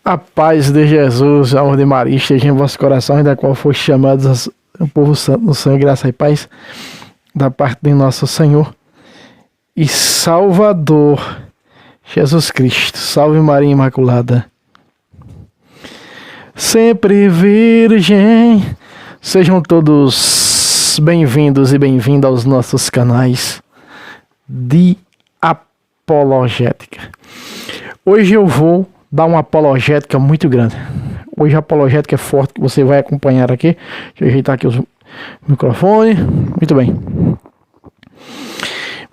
A paz de Jesus, a ordem de Maria, esteja em vosso coração, da qual foi chamados o povo santo no Senhor, graça e paz, da parte de nosso Senhor e Salvador, Jesus Cristo. Salve Maria Imaculada. Sempre Virgem. Sejam todos bem-vindos e bem-vindas aos nossos canais de apologética. Hoje eu vou dar uma apologética muito grande. Hoje a apologética é forte, que você vai acompanhar aqui. Deixa eu ajeitar aqui o microfone. Muito bem.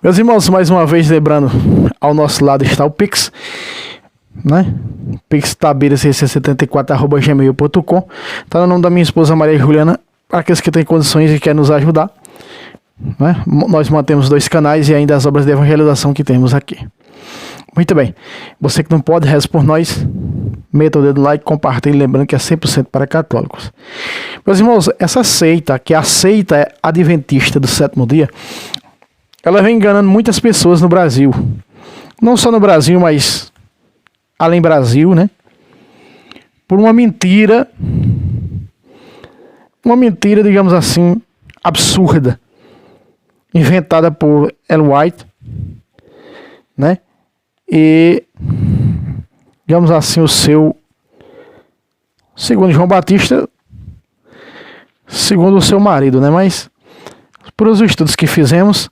Meus irmãos, mais uma vez lembrando, ao nosso lado está o Pix, né? Pix tabeira674@gmail.com. Está no nome da minha esposa Maria Juliana, para aqueles que têm condições e querem nos ajudar, né? Nós mantemos 2 canais e ainda as obras de evangelização que temos aqui. Muito bem, você que não pode, reza por nós, meta o dedo no like, compartilhe, lembrando que é 100% para católicos. Meus irmãos, essa seita, que é a seita adventista do sétimo dia, ela vem enganando muitas pessoas no Brasil. Não só no Brasil, mas além do Brasil, né? Por uma mentira, digamos assim, absurda, inventada por Ellen White, né? E, digamos assim, segundo João Batista, segundo o seu marido, né? Mas, por os estudos que fizemos,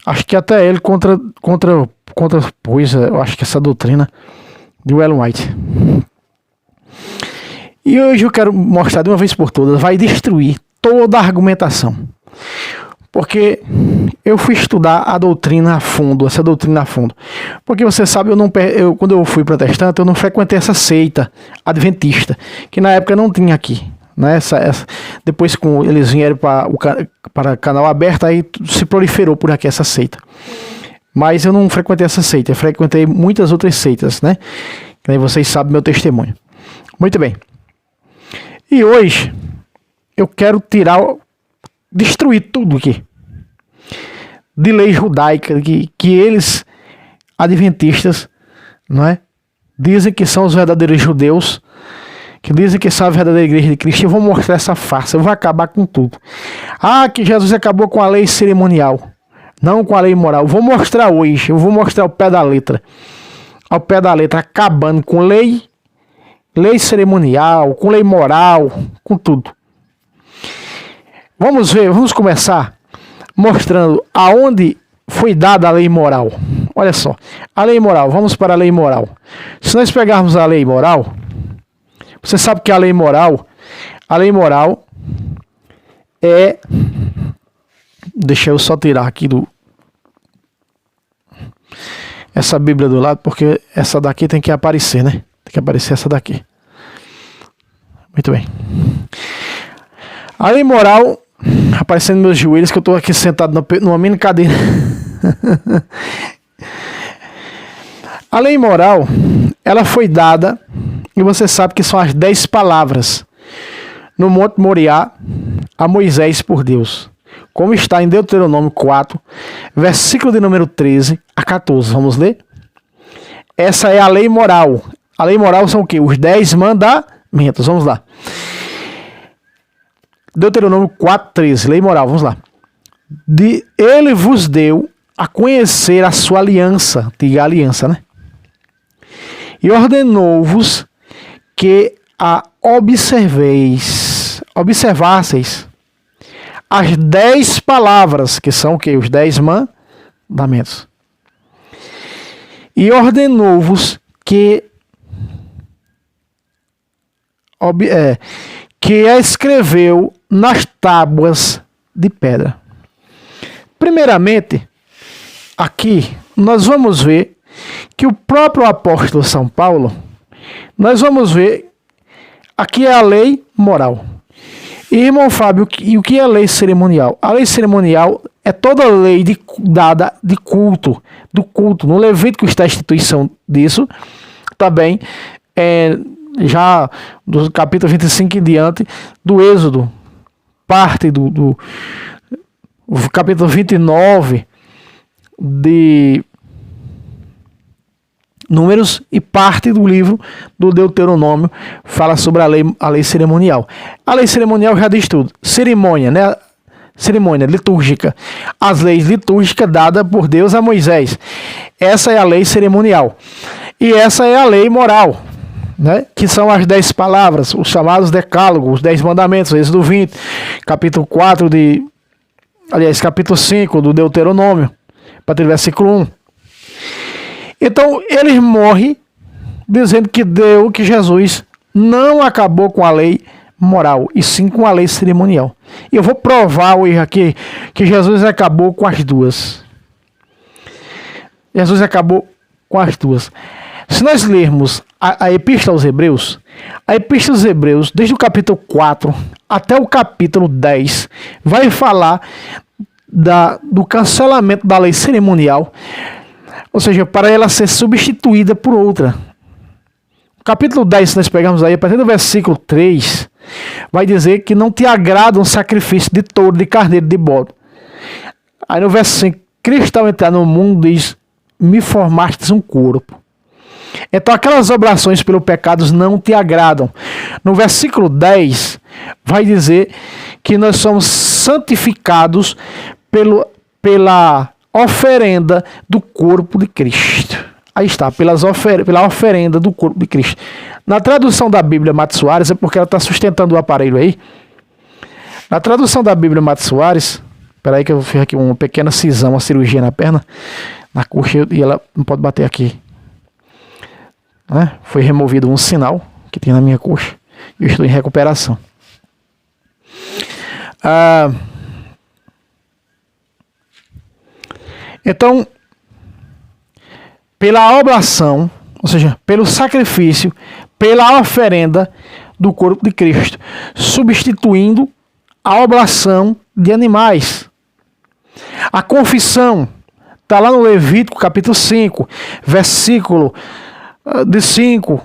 acho que até ele contrapôs, eu acho que essa doutrina de Ellen White. E hoje eu quero mostrar de uma vez por todas, vai destruir toda a argumentação. Porque eu fui estudar a doutrina a fundo, essa doutrina a fundo. Porque você sabe, quando eu fui protestante, eu não frequentei essa seita adventista, que na época não tinha aqui. Né? Depois eles vieram para canal aberto, aí se proliferou por aqui essa seita. Mas eu não frequentei essa seita, eu frequentei muitas outras seitas, né? Que aí vocês sabem meu testemunho. Muito bem. E hoje eu quero destruir tudo aqui de lei judaica que eles, adventistas, não é? Dizem que são os verdadeiros judeus, que dizem que são a verdadeira igreja de Cristo. Eu vou mostrar essa farsa, eu vou acabar com tudo. Que Jesus acabou com a lei cerimonial, não com a lei moral. Eu vou mostrar hoje, eu vou mostrar ao pé da letra, acabando com lei cerimonial, com lei moral, com tudo. Vamos começar mostrando aonde foi dada a lei moral. Olha só, a lei moral, vamos para a lei moral. Se nós pegarmos a lei moral, você sabe que a lei moral é... Deixa eu só tirar aqui essa Bíblia do lado, porque essa daqui tem que aparecer, né? Tem que aparecer essa daqui. Muito bem. A lei moral, aparecendo meus joelhos, que eu estou aqui sentado numa mini cadeira. A lei moral, ela foi dada, e você sabe que são as 10 palavras no Monte Moriá a Moisés por Deus, como está em Deuteronômio 4, versículo de número 13 a 14. Vamos ler? Essa é a lei moral. A lei moral são o quê? Os 10 mandamentos. Vamos lá. Deuteronômio 4, 13. Lei moral. Vamos lá. Ele vos deu a conhecer a sua aliança. Diga aliança, né? E ordenou-vos que a observasseis as 10 palavras, que são o quê? Os 10 mandamentos. E ordenou-vos que a escreveu nas tábuas de pedra. Primeiramente, aqui nós vamos ver que o próprio apóstolo São Paulo, nós vamos ver, aqui é a lei moral. E, irmão Fábio, e o que é a lei cerimonial? A lei cerimonial é toda a lei dada de culto, do culto. No Levítico está a instituição disso, também já do capítulo 25 em diante, do Êxodo, parte do capítulo 29 de Números e parte do livro do Deuteronômio fala sobre a lei cerimonial. A lei cerimonial já diz tudo. Cerimônia, né? Cerimônia litúrgica. As leis litúrgicas dadas por Deus a Moisés. Essa é a lei cerimonial. E essa é a lei moral, né? Que são as 10 palavras, os chamados decálogos, os 10 mandamentos, Êxodo 20, capítulo 4 capítulo 5 do Deuteronômio, a partir do versículo 1. Então, eles morrem dizendo que Jesus não acabou com a lei moral, e sim com a lei cerimonial. E eu vou provar hoje aqui que Jesus acabou com as duas. Jesus acabou com as duas. Se nós lermos a Epístola aos Hebreus, desde o capítulo 4 até o capítulo 10, vai falar do cancelamento da lei cerimonial, ou seja, para ela ser substituída por outra. O capítulo 10, se nós pegarmos aí, a partir do versículo 3, vai dizer que não te agrada um sacrifício de touro, de carneiro, de bode. Aí no verso 5, Cristo, ao entrar no mundo, diz: me formastes um corpo. Então aquelas oblações pelo pecados não te agradam. No versículo 10, vai dizer que nós somos santificados pela oferenda do corpo de Cristo. Aí está, pela oferenda do corpo de Cristo. Na tradução da Bíblia Mato Soares, é porque ela está sustentando o aparelho aí. Na tradução da Bíblia Mato Soares, espera aí que eu fiz aqui uma pequena cisão, uma cirurgia na perna, na coxa, e ela não pode bater aqui. Né? Foi removido um sinal que tinha na minha coxa e eu estou em recuperação. Então, pela oblação, ou seja, pelo sacrifício, pela oferenda do corpo de Cristo, substituindo a oblação de animais. A confissão está lá no Levítico capítulo 5, versículo de 5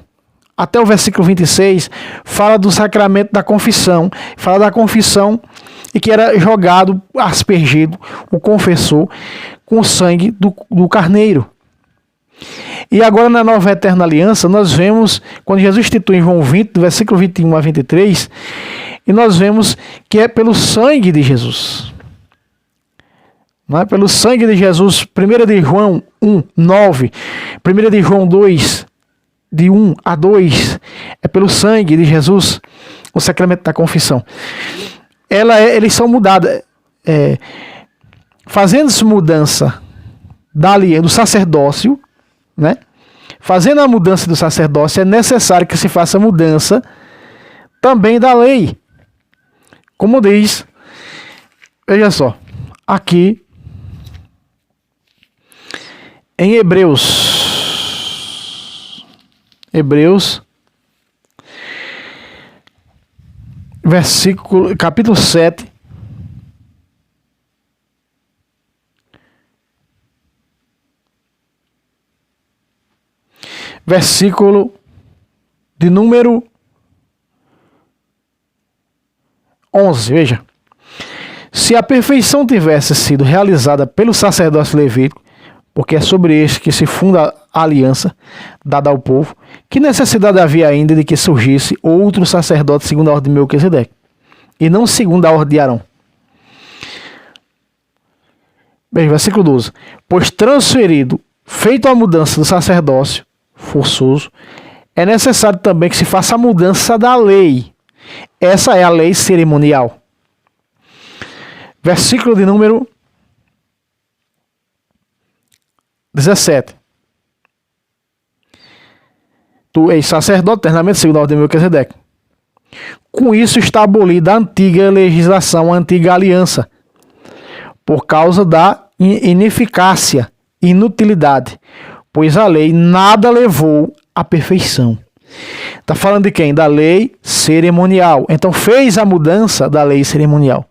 até o versículo 26, fala do sacramento da confissão, fala da confissão e que era jogado, aspergido, o confessor, com o sangue do carneiro. E agora na nova eterna aliança, nós vemos, quando Jesus institui em João 20, do versículo 21 a 23, e nós vemos que é pelo sangue de Jesus. Não é? Pelo sangue de Jesus, 1 de João 1, 9, 1 de João 2, de 1 a 2, é pelo sangue de Jesus, o sacramento da confissão. Eles são mudados, fazendo-se mudança do sacerdócio, né? Fazendo a mudança do sacerdócio, é necessário que se faça mudança também da lei. Como diz, veja só, aqui em Hebreus, capítulo 7, versículo de número 11, veja. Se a perfeição tivesse sido realizada pelo sacerdócio levítico, porque é sobre este que se funda a aliança dada ao povo, que necessidade havia ainda de que surgisse outro sacerdote segundo a ordem de Melquisedeque, e não segundo a ordem de Arão? Bem, versículo 12. Pois transferido, feito a mudança do sacerdócio forçoso, é necessário também que se faça a mudança da lei. Essa é a lei cerimonial. Versículo de número 17. Tu és sacerdote eternamente segundo a ordem de Melquisedeque. Com isso está abolida a antiga legislação, a antiga aliança, por causa da ineficácia, inutilidade, pois a lei nada levou à perfeição. Está falando de quem? Da lei cerimonial. Então fez a mudança da lei cerimonial.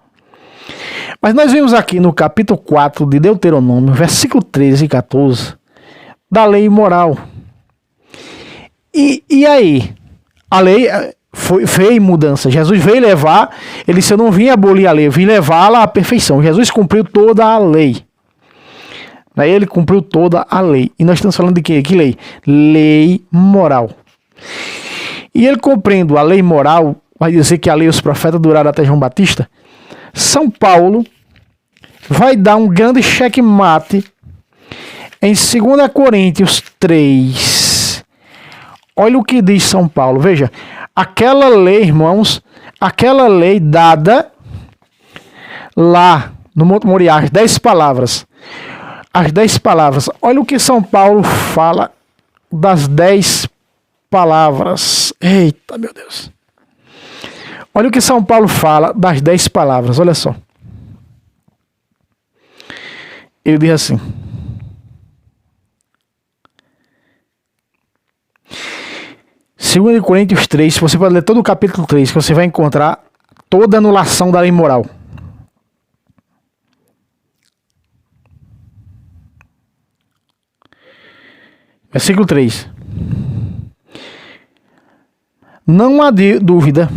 Mas nós vimos aqui no capítulo 4 de Deuteronômio, versículo 13 e 14, da lei moral. E aí? A lei fez mudança. Jesus veio levar, ele disse: eu não vim abolir a lei, eu vim levá-la à perfeição. Jesus cumpriu toda a lei. Aí ele cumpriu toda a lei. E nós estamos falando de quê? Que lei? Lei moral. E ele cumprindo a lei moral, vai dizer que a lei e os profetas duraram até João Batista. São Paulo vai dar um grande checkmate em 2 Coríntios 3. Olha o que diz São Paulo. Veja, aquela lei, irmãos, aquela lei dada lá no Monte Moriá, as 10 palavras. As 10 palavras. Olha o que São Paulo fala das 10 palavras. Eita, meu Deus. Olha o que São Paulo fala das 10 palavras. Olha só. Ele diz assim: Segundo Coríntios 3, você pode ler todo o capítulo 3, que você vai encontrar toda a anulação da lei moral. Versículo 3. Não há dúvida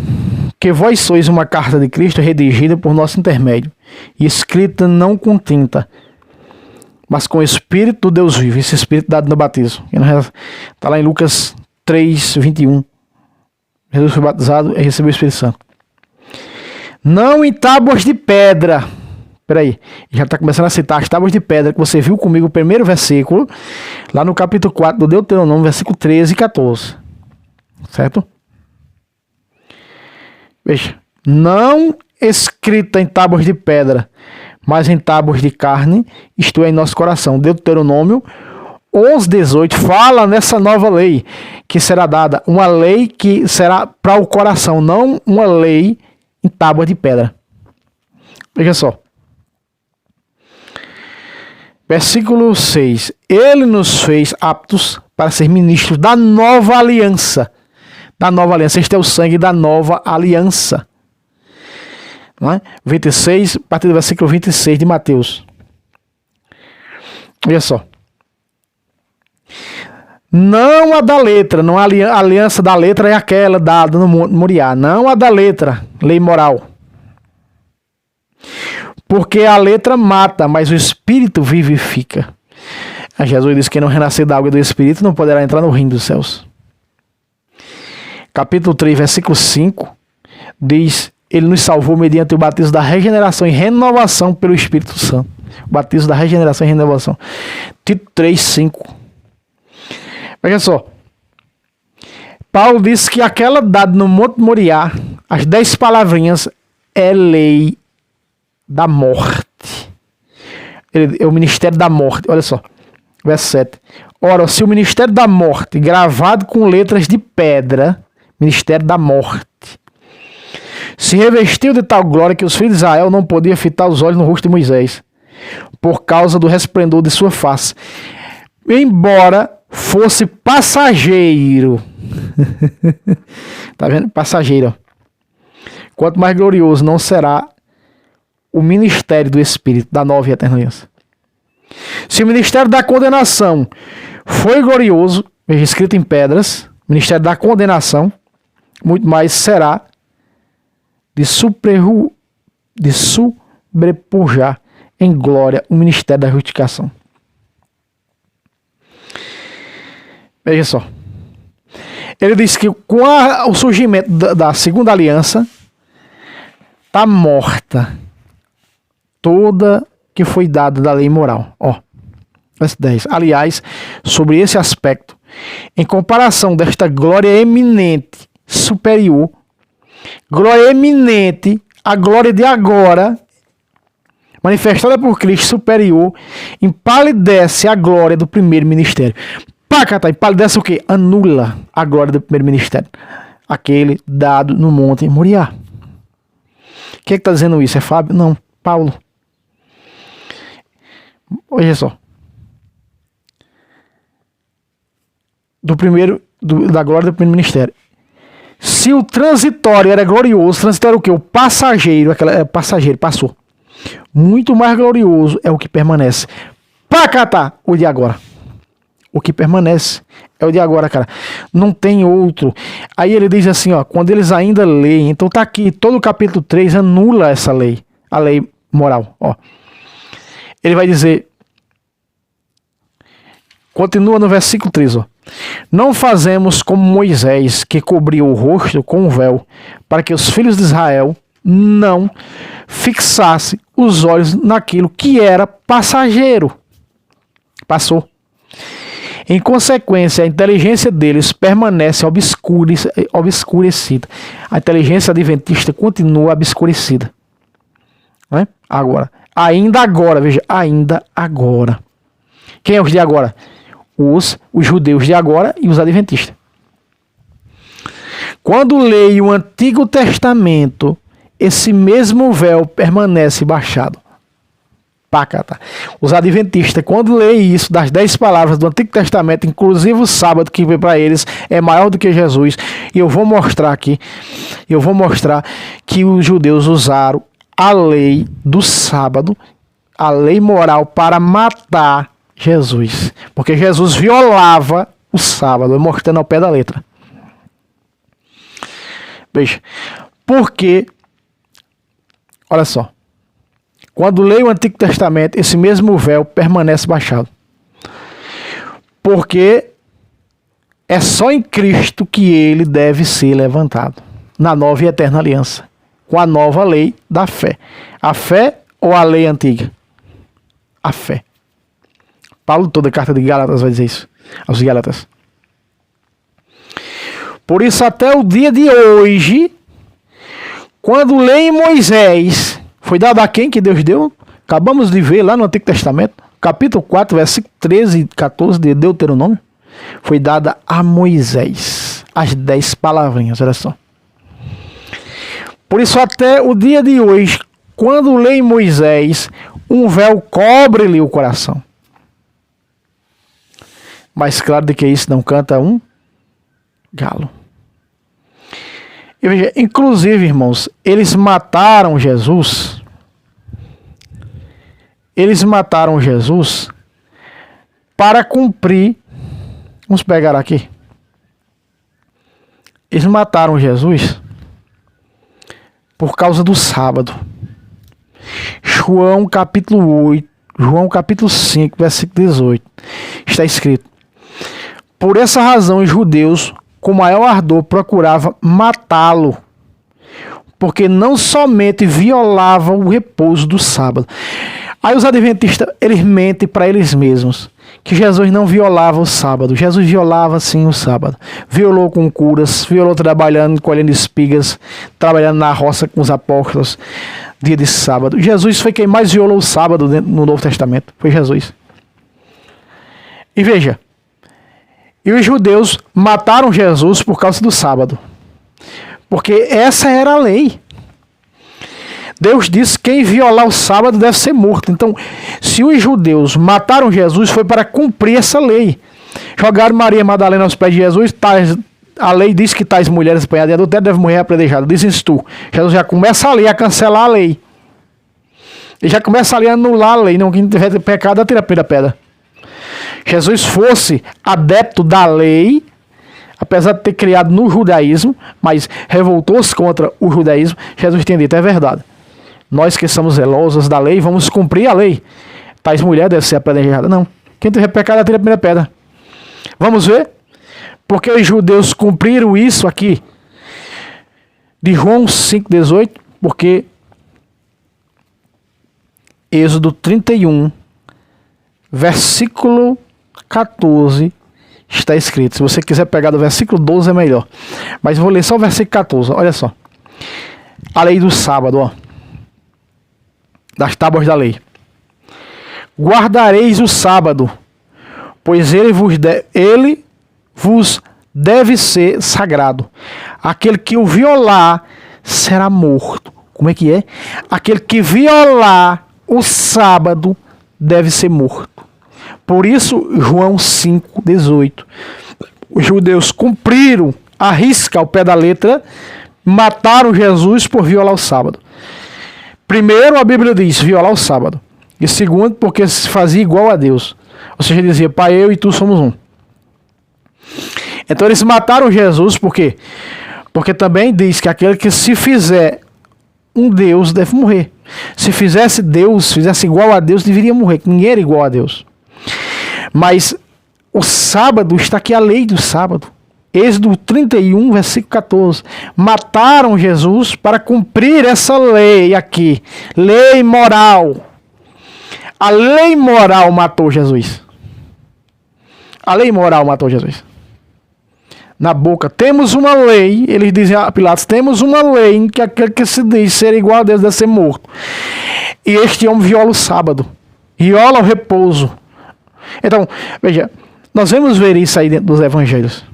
que vós sois uma carta de Cristo redigida por nosso intermédio, e escrita não com tinta, mas com o Espírito do Deus vivo, esse Espírito dado no batismo. Está lá em Lucas 3, 21. Jesus foi batizado e recebeu o Espírito Santo. Não em tábuas de pedra. Peraí, já está começando a citar as tábuas de pedra que você viu comigo, o primeiro versículo, lá no capítulo 4 do Deuteronômio, versículo 13 e 14. Certo? Veja, não escrita em tábuas de pedra, mas em tábuas de carne, isto é, em nosso coração. Deuteronômio 11:18 fala nessa nova lei que será dada, uma lei que será para o coração, não uma lei em tábua de pedra. Veja só. Versículo 6. Ele nos fez aptos para ser ministros da nova aliança. Da nova aliança. Este é o sangue da nova aliança. Não é? 26, a partir do versículo 26 de Mateus. Olha só. Não a da letra, não a aliança da letra é aquela dada no Monte Moriá. Não a da letra, lei moral. Porque a letra mata, mas o Espírito vivifica. Jesus disse que quem não renascer da água e do Espírito não poderá entrar no reino dos céus. Capítulo 3, versículo 5, diz: Ele nos salvou mediante o batismo da regeneração e renovação pelo Espírito Santo. O batismo da regeneração e renovação. Tito 3, 5. Veja só. Paulo disse que aquela dada no Monte Moriá, as 10 palavrinhas, é lei da morte. É o ministério da morte. Olha só. Verso 7. Ora, se o ministério da morte, gravado com letras de pedra, ministério da morte, se revestiu de tal glória que os filhos de Israel não podiam fitar os olhos no rosto de Moisés, por causa do resplendor de sua face, embora fosse passageiro. Tá vendo? Passageiro. Quanto mais glorioso não será o ministério do Espírito da nova e eterna aliança. Se o ministério da condenação foi glorioso, veja, escrito em pedras, ministério da condenação, muito mais será de sobrepujar em glória o ministério da justificação. Veja só. Ele diz que com o surgimento da segunda aliança, está morta toda que foi dada da lei moral. Ó, verso 10. Aliás, sobre esse aspecto, em comparação desta glória eminente, superior, glória eminente, a glória de agora, manifestada por Cristo, superior, empalidece a glória do primeiro ministério. Pacata, empalidece o quê? Anula a glória do primeiro ministério, aquele dado no Monte Moriá. Quem é que está dizendo isso? É Fábio? Não, Paulo. Olha só. Da glória do primeiro ministério. Se o transitório era glorioso, transitório é o quê? O passageiro, passageiro, passou. Muito mais glorioso é o que permanece. Pacata, o de agora. O que permanece é o de agora, cara. Não tem outro. Aí ele diz assim, ó, quando eles ainda leem, então tá aqui, todo o capítulo 3 anula essa lei, a lei moral, ó. Ele vai dizer, Continua no versículo 13. Ó. Não fazemos como Moisés, que cobriu o rosto com um véu, para que os filhos de Israel não fixassem os olhos naquilo que era passageiro. Passou. Em consequência, a inteligência deles permanece obscurecida. A inteligência adventista continua obscurecida. Né? Agora, ainda agora, veja, ainda agora. Quem é os de agora? Os judeus de agora e os adventistas. Quando leio o Antigo Testamento, esse mesmo véu permanece baixado. Pacata. Os adventistas, quando leem isso, das 10 palavras do Antigo Testamento, inclusive o sábado, que para eles é maior do que Jesus, e eu vou mostrar aqui, que os judeus usaram a lei do sábado, a lei moral, para matar Jesus, porque Jesus violava o sábado, mostrando ao pé da letra. Veja, porque, olha só, quando leio o Antigo Testamento, esse mesmo véu permanece baixado, porque é só em Cristo que ele deve ser levantado, na nova e eterna aliança, com a nova lei da fé. A fé ou a lei antiga? A fé. Paulo, toda a carta de Gálatas vai dizer isso, aos Gálatas. Por isso, até o dia de hoje, quando leem Moisés, foi dado a quem que Deus deu? Acabamos de ver lá no Antigo Testamento, capítulo 4, versículo 13 e 14 de Deuteronômio. Foi dada a Moisés as 10 palavrinhas, olha só. Por isso, até o dia de hoje, quando leem Moisés, um véu cobre-lhe o coração. Mais claro do que isso, não canta um galo. E veja, inclusive, irmãos, eles mataram Jesus. Eles mataram Jesus para cumprir. Vamos pegar aqui. Eles mataram Jesus por causa do sábado. João capítulo 8, João capítulo 5, versículo 18. Está escrito: por essa razão os judeus, com maior ardor, procuravam matá-lo, porque não somente violava o repouso do sábado. Aí os adventistas, eles mentem para eles mesmos, que Jesus não violava o sábado. Jesus violava sim o sábado. Violou com curas, violou trabalhando, colhendo espigas, trabalhando na roça com os apóstolos, dia de sábado. Jesus foi quem mais violou o sábado no Novo Testamento. Foi Jesus. E veja, e os judeus mataram Jesus por causa do sábado. Porque essa era a lei. Deus disse que quem violar o sábado deve ser morto. Então, se os judeus mataram Jesus, foi para cumprir essa lei. Jogaram Maria Madalena aos pés de Jesus. A lei diz que tais mulheres apanhadas de adultério devem morrer apedrejadas. Dizem tu. Jesus já começa ali a cancelar a lei. Ele já começa ali a anular a lei. Não, quem tiver pecado, atira a primeira pedra. Jesus fosse adepto da lei, apesar de ter criado no judaísmo, mas revoltou-se contra o judaísmo, Jesus tinha dito: é verdade. Nós que somos zelosos da lei, vamos cumprir a lei. Tais mulheres devem ser apedrejadas. Não. Quem tiver pecado, atira a primeira pedra. Vamos ver? Porque os judeus cumpriram isso aqui, de João 5,18, porque Êxodo 31, versículo 14, está escrito. Se você quiser pegar do versículo 12 é melhor. Mas vou ler só o versículo 14, olha só. A lei do sábado, ó. Das tábuas da lei. Guardareis o sábado, pois ele vos deve ser sagrado. Aquele que o violar será morto. Como é que é? Aquele que violar o sábado deve ser morto. Por isso, João 5,18. Os judeus cumpriram a risca ao pé da letra, mataram Jesus por violar o sábado. Primeiro, a Bíblia diz violar o sábado. E segundo, porque se fazia igual a Deus. Ou seja, dizia: Pai, eu e tu somos um. Então eles mataram Jesus por quê? Porque também diz que aquele que se fizer um Deus deve morrer. Se fizesse igual a Deus, deveria morrer. Ninguém era igual a Deus. Mas O sábado, está aqui a lei do sábado. Êxodo 31, versículo 14. Mataram Jesus para cumprir essa lei aqui. Lei moral. A lei moral matou Jesus. A lei moral matou Jesus. Na boca, temos uma lei, eles dizem a Pilatos, temos uma lei em que aquele que se diz ser igual a Deus deve ser morto. E este homem viola o sábado. Viola o repouso. Então, veja, nós vamos ver isso aí dentro dos evangelhos.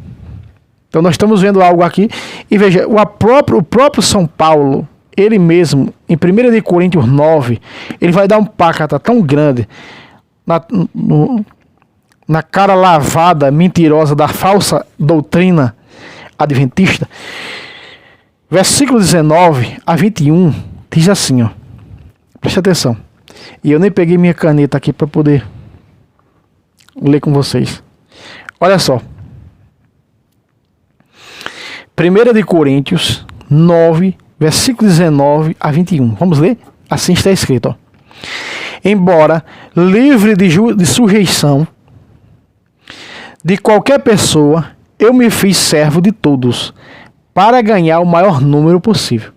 Então nós estamos vendo algo aqui, e veja, o próprio São Paulo, ele mesmo, em 1 de Coríntios 9, ele vai dar um pacata tão grande na cara lavada, mentirosa da falsa doutrina adventista. Versículo 19 a 21, diz assim, ó, preste atenção, e eu nem peguei minha caneta aqui para poder ler com vocês. Olha só. 1 de Coríntios 9, versículo 19 a 21. Vamos ler? Assim está escrito. Ó. Embora livre de sujeição de qualquer pessoa, eu me fiz servo de todos, para ganhar o maior número possível.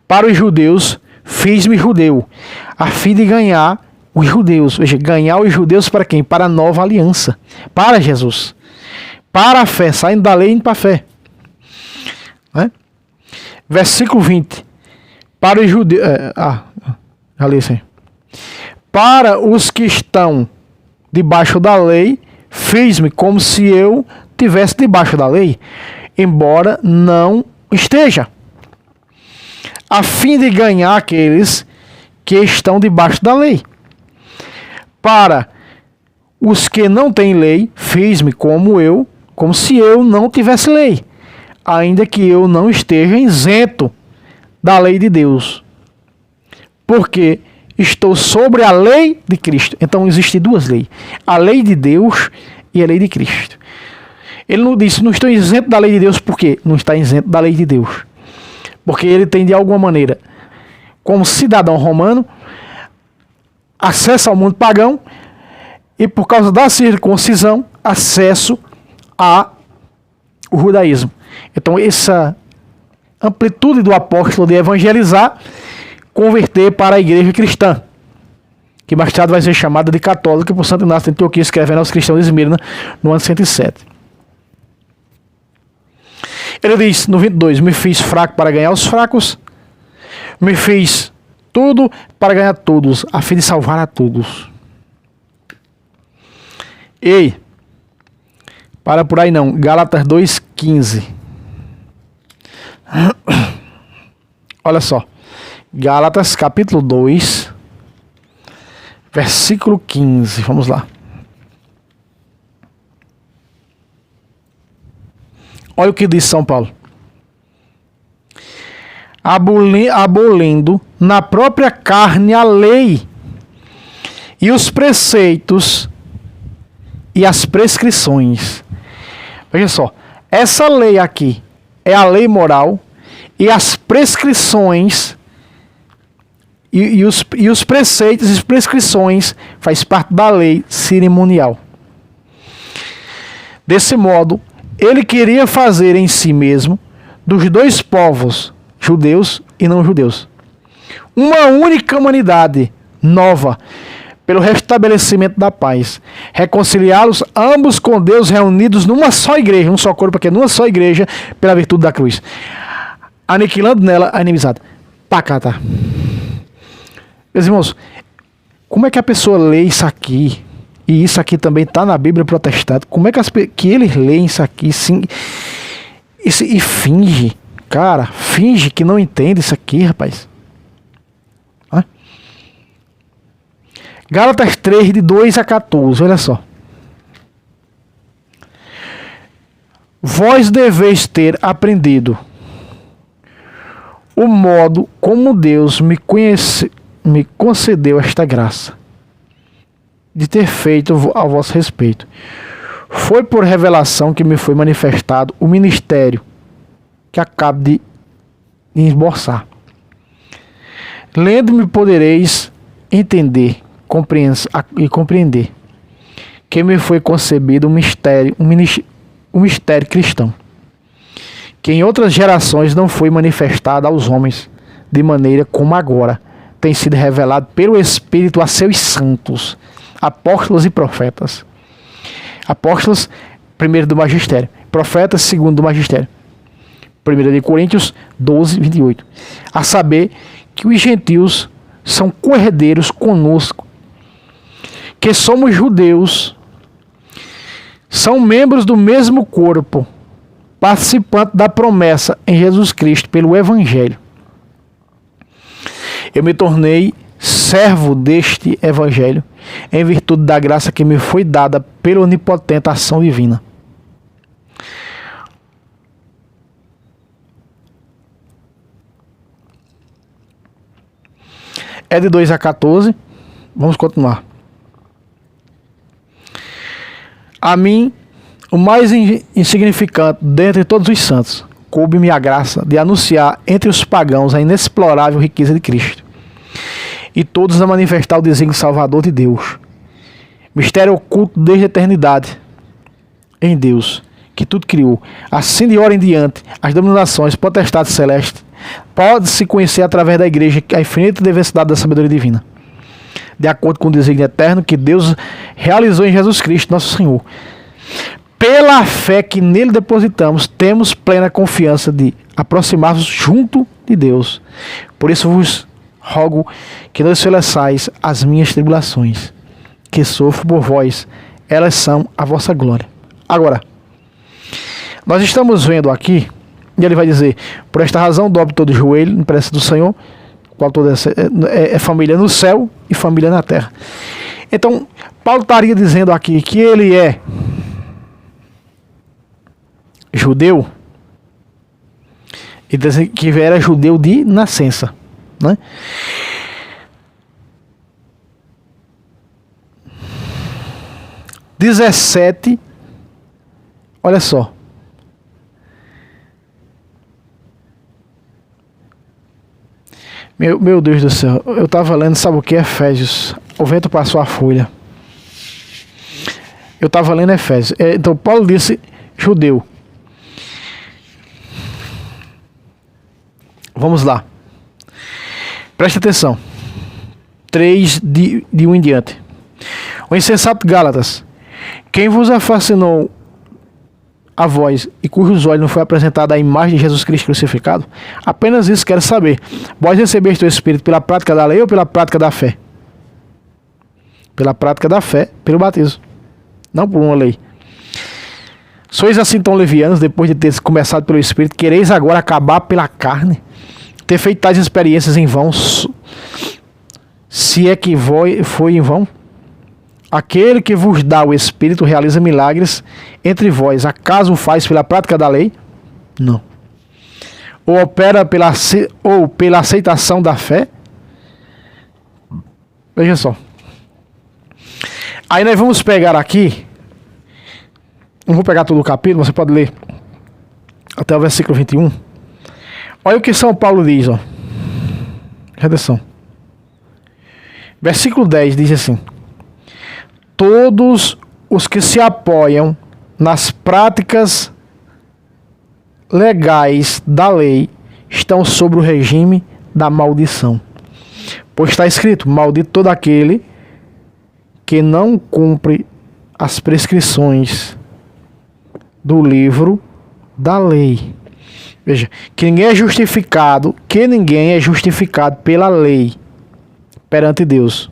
Para os judeus, fiz-me judeu, a fim de ganhar os judeus. Veja, ganhar os judeus para quem? Para a nova aliança, para Jesus. Para a fé, saindo da lei e indo para a fé. Versículo 20. Para os judeus. Já li isso aí. Para os que estão debaixo da lei, fiz-me como se eu tivesse debaixo da lei, embora não esteja, a fim de ganhar aqueles que estão debaixo da lei. Para os que não têm lei, fiz-me como se eu não tivesse lei, ainda que eu não esteja isento da lei de Deus, porque estou sobre a lei de Cristo. Então existem duas leis, a lei de Deus e a lei de Cristo. Ele não disse, não estou isento da lei de Deus, por quê? Não está isento da lei de Deus, porque ele tem de alguma maneira, como cidadão romano, acesso ao mundo pagão, e por causa da circuncisão, acesso ao judaísmo. Então essa amplitude do apóstolo de evangelizar, converter para a igreja cristã, que mais tarde vai ser chamada de católica por Santo Inácio de Antioquia, escrevendo aos cristãos de Esmirna no ano 107. Ele diz no 22, me fiz fraco para ganhar os fracos, me fiz tudo para ganhar todos, a fim de salvar a todos. Ei, para por aí não, Gálatas 2,15. Olha só, Gálatas capítulo 2, versículo 15, vamos lá. Olha o que diz São Paulo. Abolindo na própria carne a lei e os preceitos e as prescrições. Veja só, essa lei aqui é a lei moral, e as prescrições e os preceitos e prescrições faz parte da lei cerimonial. Desse modo, ele queria fazer em si mesmo, dos dois povos, judeus e não judeus, uma única humanidade nova, pelo restabelecimento da paz, reconciliá-los ambos com Deus, reunidos numa só igreja, um só corpo, porque numa só igreja, pela virtude da cruz, aniquilando nela a inimizade. Pacata. Meus irmãos, como é que a pessoa lê isso aqui? E isso aqui também está na Bíblia protestante. Como é que eles leem isso aqui sim, e finge, cara, finge que não entende isso aqui, rapaz. Hã? Gálatas 3, de 2 a 14, olha só. Vós deveis ter aprendido o modo como Deus me concedeu esta graça, de ter feito a vosso respeito. Foi por revelação que me foi manifestado o ministério que acabo de esboçar. Lendo-me podereis entender e compreender que me foi concebido um mistério cristão, que em outras gerações não foi manifestado aos homens, de maneira como agora tem sido revelado pelo Espírito a seus santos, apóstolos e profetas. Apóstolos, primeiro do magistério. Profetas, segundo do magistério. 1 Coríntios 12, 28. A saber que os gentios são co-herdeiros conosco, que somos judeus, são membros do mesmo corpo, participantes da promessa em Jesus Cristo pelo Evangelho. Eu me tornei servo deste Evangelho, em virtude da graça que me foi dada pela onipotente ação divina. É de 2 a 14. Vamos continuar. A mim, o mais insignificante dentre todos os santos, coube-me a graça de anunciar entre os pagãos a inexplorável riqueza de Cristo, e todos a manifestar o desígnio salvador de Deus, mistério oculto desde a eternidade em Deus, que tudo criou. Assim, de hora em diante, as dominações, potestades celestes, pode-se conhecer através da igreja a infinita diversidade da sabedoria divina, de acordo com o desígnio eterno que Deus realizou em Jesus Cristo, nosso Senhor. Pela fé que nele depositamos, temos plena confiança de aproximar-nos junto de Deus. Por isso vos rogo que não desfaleçais as minhas tribulações, que sofro por vós, elas são a vossa glória. Agora, nós estamos vendo aqui, e ele vai dizer, por esta razão dobre todo joelho em presença do Senhor, qual toda é família no céu e família na terra. Então, Paulo estaria dizendo aqui que ele é judeu, e dizendo que era judeu de nascença, né? (17) Olha só. Meu Deus do céu, eu estava lendo, sabe o que? Efésios. O vento passou a folha. Eu estava lendo Efésios. Então Paulo disse judeu. Vamos lá. Preste atenção. 3 de 1 em diante. O insensato Gálatas, quem vos fascinou a vós e cujos olhos não foi apresentada a imagem de Jesus Cristo crucificado? Apenas isso quero saber. Vós recebeste o Espírito pela prática da lei ou pela prática da fé? Pela prática da fé, pelo batismo. Não por uma lei. Sois assim tão levianos, depois de ter começado pelo Espírito, quereis agora acabar pela carne? Ter feito tais experiências em vão? Se é que foi em vão? Aquele que vos dá o Espírito realiza milagres entre vós. Acaso o faz pela prática da lei? Não. Ou opera pela aceitação da fé? Veja só. Aí nós vamos pegar aqui. Não vou pegar todo o capítulo, você pode ler até o versículo 21. Olha o que São Paulo diz, ó. Redação. Versículo 10 diz assim: todos os que se apoiam nas práticas legais da lei estão sob o regime da maldição. Pois está escrito: maldito todo aquele que não cumpre as prescrições do livro da lei. Veja, que ninguém é justificado pela lei perante Deus.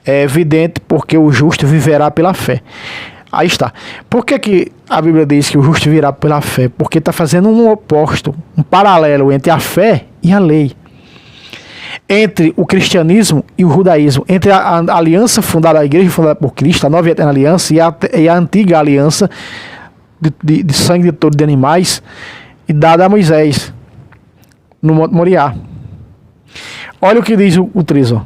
É evidente, porque o justo viverá pela fé. Aí está. Por que a Bíblia diz que o justo viverá pela fé? Porque está fazendo um oposto, um paralelo entre a fé e a lei. Entre o cristianismo e o judaísmo. Entre a aliança fundada, a igreja fundada por Cristo, a nova e eterna aliança, e a antiga aliança de sangue de touro de animais, e dada a Moisés no Monte Moriá. Olha o que diz o 3, ó.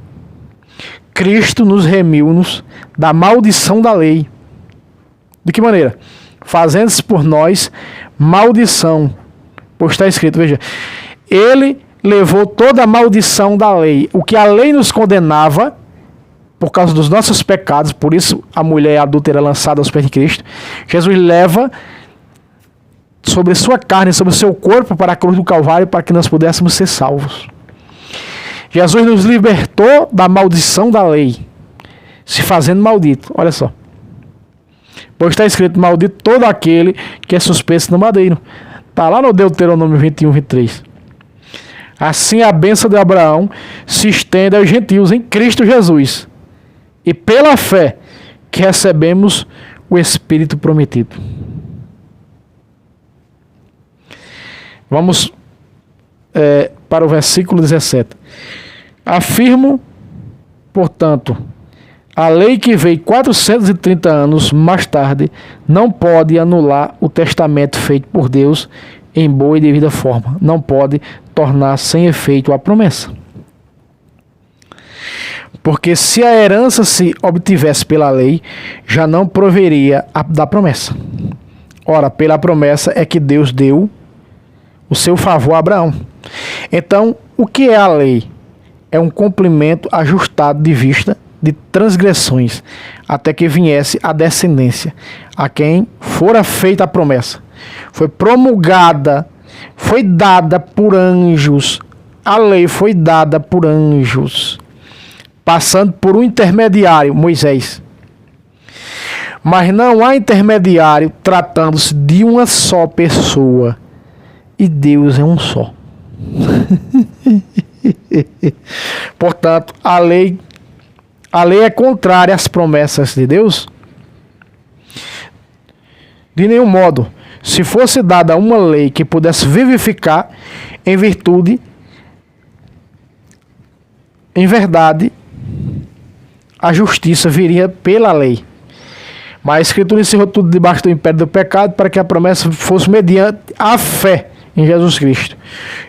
Cristo nos remiu-nos da maldição da lei. De que maneira? Fazendo-se por nós maldição. Pois está escrito, veja, ele levou toda a maldição da lei. O que a lei nos condenava, por causa dos nossos pecados, por isso a mulher adúltera é lançada aos pés de Cristo. Jesus leva sobre sua carne, sobre o seu corpo para a cruz do Calvário, para que nós pudéssemos ser salvos. Jesus nos libertou da maldição da lei, se fazendo maldito. Olha só. Pois está escrito: maldito todo aquele que é suspenso no madeiro. Está lá no Deuteronômio 21, 23. Assim a bênção de Abraão se estende aos gentios em Cristo Jesus. E pela fé que recebemos o Espírito prometido. Vamos para o versículo 17. Afirmo, portanto, a lei que veio 430 anos mais tarde não pode anular o testamento feito por Deus em boa e devida forma. Não pode tornar sem efeito a promessa. Porque se a herança se obtivesse pela lei, já não proveria da promessa. Ora, pela promessa é que Deus deu o seu favor a Abraão. Então, o que é a lei? É um cumprimento ajustado de vista de transgressões, até que viesse a descendência, a quem fora feita a promessa. Foi promulgada, foi dada por anjos. A lei foi dada por anjos, passando por um intermediário, Moisés. Mas não há intermediário, tratando-se de uma só pessoa. E Deus é um só. Portanto, a lei é contrária às promessas de Deus? De nenhum modo. Se fosse dada uma lei que pudesse vivificar em virtude, em verdade, a justiça viria pela lei. Mas a Escritura encerrou tudo debaixo do império do pecado para que a promessa fosse mediante a fé em Jesus Cristo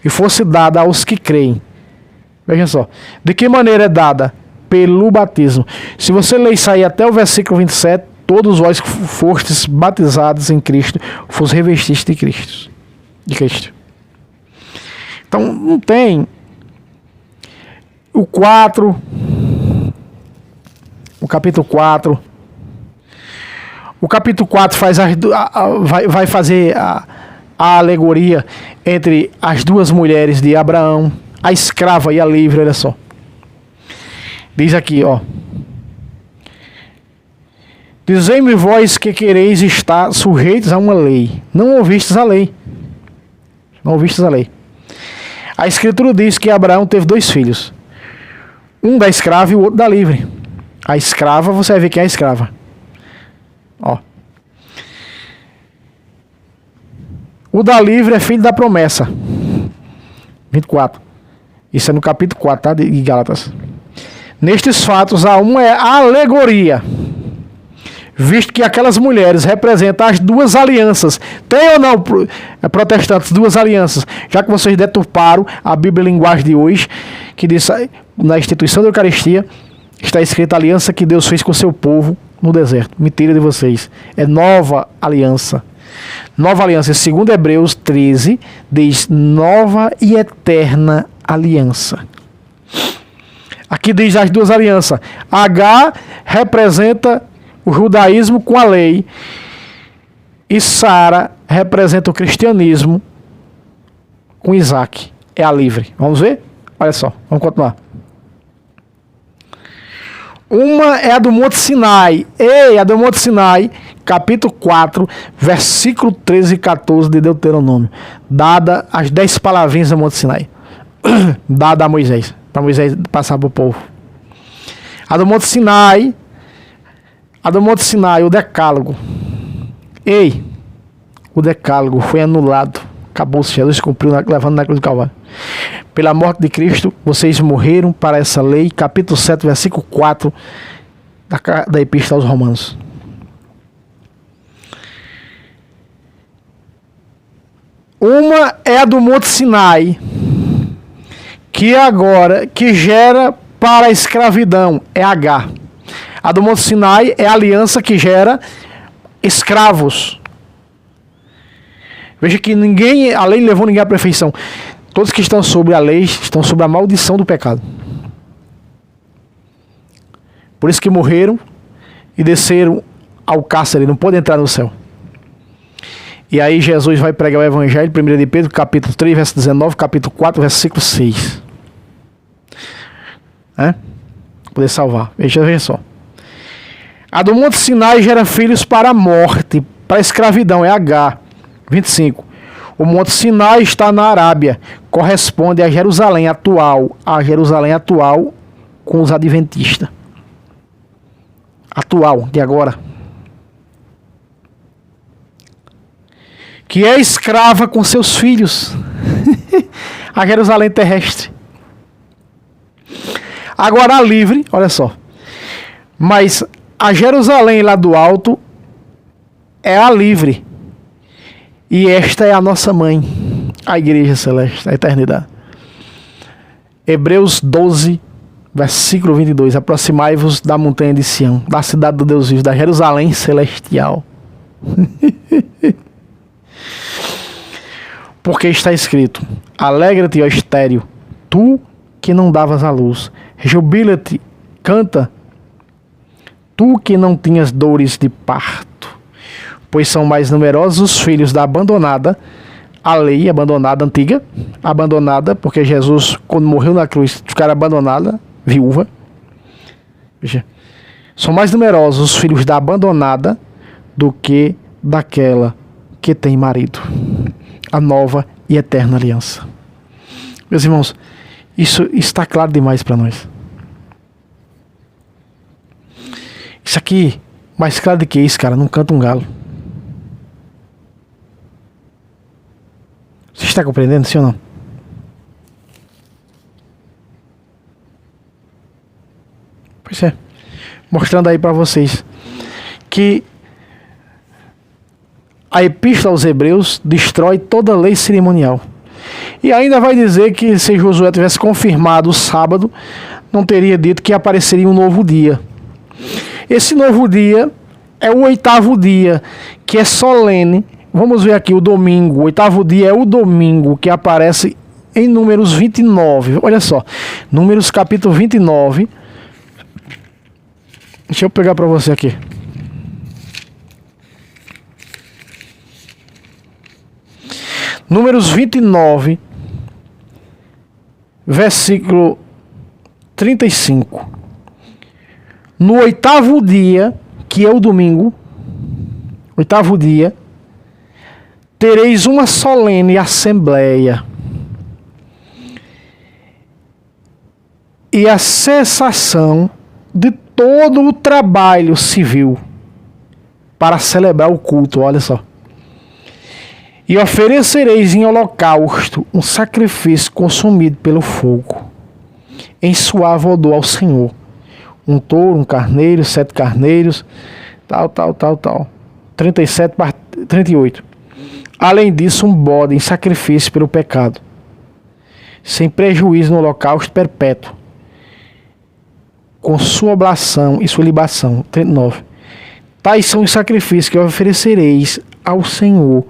e fosse dada aos que creem. Vejam só. De que maneira é dada? Pelo batismo. Se você ler isso aí até o versículo 27, todos vós que fostes batizados em Cristo, fosse revestistes de Cristo. Então, não tem o capítulo 4. O capítulo 4 vai fazer a alegoria entre as duas mulheres de Abraão, a escrava e a livre, olha só. Diz aqui, ó. Dizei-me vós que quereis estar sujeitos a uma lei. Não ouvistes a lei. Não ouvistes a lei. A Escritura diz que Abraão teve 2 filhos. Um da escrava e o outro da livre. A escrava, você vai ver quem é a escrava. Ó. O da livre é filho da promessa. 24. Isso é no capítulo 4, tá? De Gálatas. Nestes fatos, há uma alegoria, visto que aquelas mulheres representam as duas alianças. Tem ou não, protestantes, 2 alianças? Já que vocês deturparam a Bíblia linguagem de hoje, que diz na instituição da Eucaristia, está escrita a aliança que Deus fez com o seu povo no deserto. Mentira de vocês. É nova aliança. Nova aliança. Segundo Hebreus 13, diz nova e eterna aliança. Aqui diz as 2 alianças. H representa o judaísmo com a lei. E Sara representa o cristianismo com Isaac. É a livre. Vamos ver? Olha só. Vamos continuar. Uma é a do Monte Sinai. A do Monte Sinai, capítulo 4, versículo 13 e 14 de Deuteronômio. Dada as 10 palavrinhas do Monte Sinai. Dada a Moisés. Para Moisés passar para o povo. A do Monte Sinai, o decálogo. O decálogo foi anulado. Acabou-se, Jesus cumpriu levando na cruz do Calvário. Pela morte de Cristo, vocês morreram para essa lei. Capítulo 7, versículo 4 da Epístola aos Romanos. Uma é a do Monte Sinai, que gera para a escravidão, é H. A do Monte Sinai é a aliança que gera escravos. Veja que a lei levou ninguém à perfeição. Todos que estão sobre a lei estão sobre a maldição do pecado. Por isso que morreram e desceram ao cárcere, não podem entrar no céu. E aí Jesus vai pregar o Evangelho, 1 de Pedro, capítulo 3, verso 19, capítulo 4, versículo 6. Poder salvar. Veja só. A do Monte Sinai gera filhos para a morte, para a escravidão, é H. 25. O Monte Sinai está na Arábia, corresponde a Jerusalém atual com os adventistas. Atual, de agora. Que é escrava com seus filhos. A Jerusalém terrestre. Agora livre, olha só. Mas a Jerusalém lá do alto é a livre. E esta é a nossa mãe, a Igreja Celeste, a eternidade. Hebreus 12, versículo 22. Aproximai-vos da montanha de Sião, da cidade do Deus vivo, da Jerusalém celestial. Porque está escrito: alegra-te, ó estéril, tu que não davas à luz. Jubila-te, canta, tu que não tinhas dores de parto. Pois são mais numerosos os filhos da abandonada, a lei abandonada, antiga, abandonada, porque Jesus, quando morreu na cruz, ficaram abandonada, viúva. Veja, são mais numerosos os filhos da abandonada do que daquela que tem marido. A nova e eterna aliança. Meus irmãos, isso está claro demais para nós. Isso aqui, mais claro do que isso, cara, não canta um galo. Você está compreendendo, sim ou não? Pois é. Mostrando aí para vocês que a Epístola aos Hebreus destrói toda a lei cerimonial. E ainda vai dizer que se Josué tivesse confirmado o sábado, não teria dito que apareceria um novo dia. Esse novo dia é o 8º dia, que é solene. Vamos ver aqui o domingo. O 8º dia é o domingo, que aparece em Números 29. Olha só. Números capítulo 29. Deixa eu pegar para você aqui. Números 29, versículo 35. No 8º dia, que é o domingo, 8º dia, tereis uma solene assembleia e a cessação de todo o trabalho civil para celebrar o culto, olha só. E oferecereis em holocausto um sacrifício consumido pelo fogo, em suave odor ao Senhor. Um touro, um carneiro, 7 carneiros, tal. 37-38. Além disso, um bode em sacrifício pelo pecado, sem prejuízo no holocausto perpétuo, com sua oblação e sua libação. 39. Tais são os sacrifícios que oferecereis ao Senhor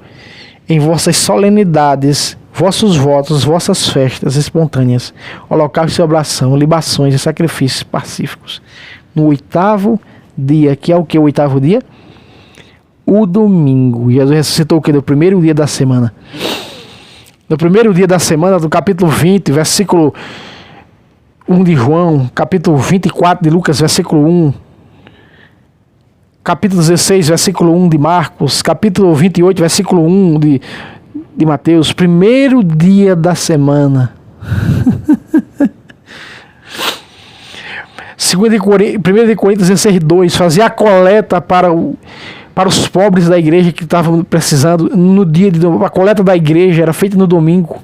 em vossas solenidades, vossos votos, vossas festas espontâneas, holocausto e oblação, libações e sacrifícios pacíficos. No 8º dia, que é o que? O 8º dia? O domingo. Jesus ressuscitou o que? No primeiro dia da semana. No primeiro dia da semana, do capítulo 20, versículo 1 de João, capítulo 24 de Lucas, versículo 1, capítulo 16, versículo 1 de Marcos, capítulo 28, versículo 1 de Mateus, primeiro dia da semana. 1 de Coríntios 16, 2, fazia a coleta para os pobres da igreja que estavam precisando no dia a coleta da igreja era feita no domingo.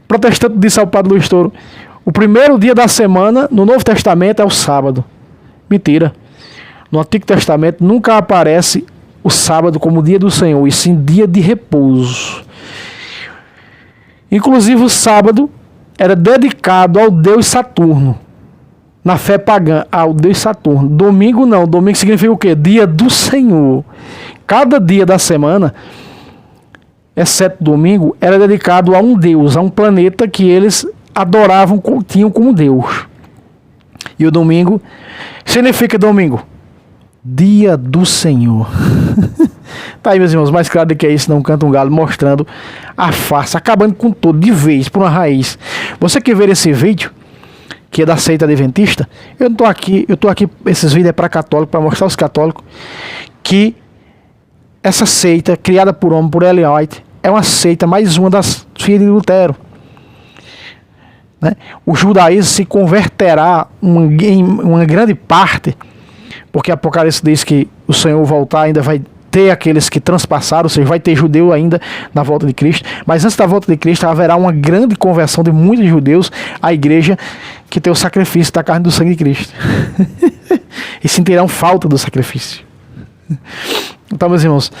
Protestante disse ao padre Luiz Toro: o primeiro dia da semana no Novo Testamento é o sábado. Mentira. No Antigo Testamento nunca aparece o sábado como dia do Senhor, e sim dia de repouso. Inclusive o sábado era dedicado ao deus Saturno. Na fé pagã, ao deus Saturno. Domingo não. Domingo significa o quê? Dia do Senhor. Cada dia da semana, exceto domingo, era dedicado a um deus, a um planeta que eles adoravam, tinham como Deus. E o domingo significa domingo, dia do Senhor. Tá aí, meus irmãos, mais claro do que isso, não canta um galo, mostrando a farsa, acabando com tudo, de vez, por uma raiz. Você que ver esse vídeo, que é da seita adventista, eu tô aqui, esses vídeos é para católico, para mostrar aos católicos que essa seita, criada por homem, por Ellen White, é uma seita, mais uma das filhas de Lutero. Né? O judaísmo se converterá em uma grande parte, porque Apocalipse diz que o Senhor voltar ainda vai ter aqueles que transpassaram, ou seja, vai ter judeu ainda na volta de Cristo, mas antes da volta de Cristo haverá uma grande conversão de muitos judeus à igreja que tem o sacrifício da carne do sangue de Cristo. E sentirão falta do sacrifício. Então, meus irmãos,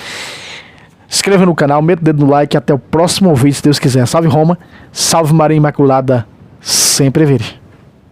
se inscreva no canal, meta o dedo no like, até o próximo vídeo, se Deus quiser. Salve Roma, salve Maria Imaculada, sempre vire.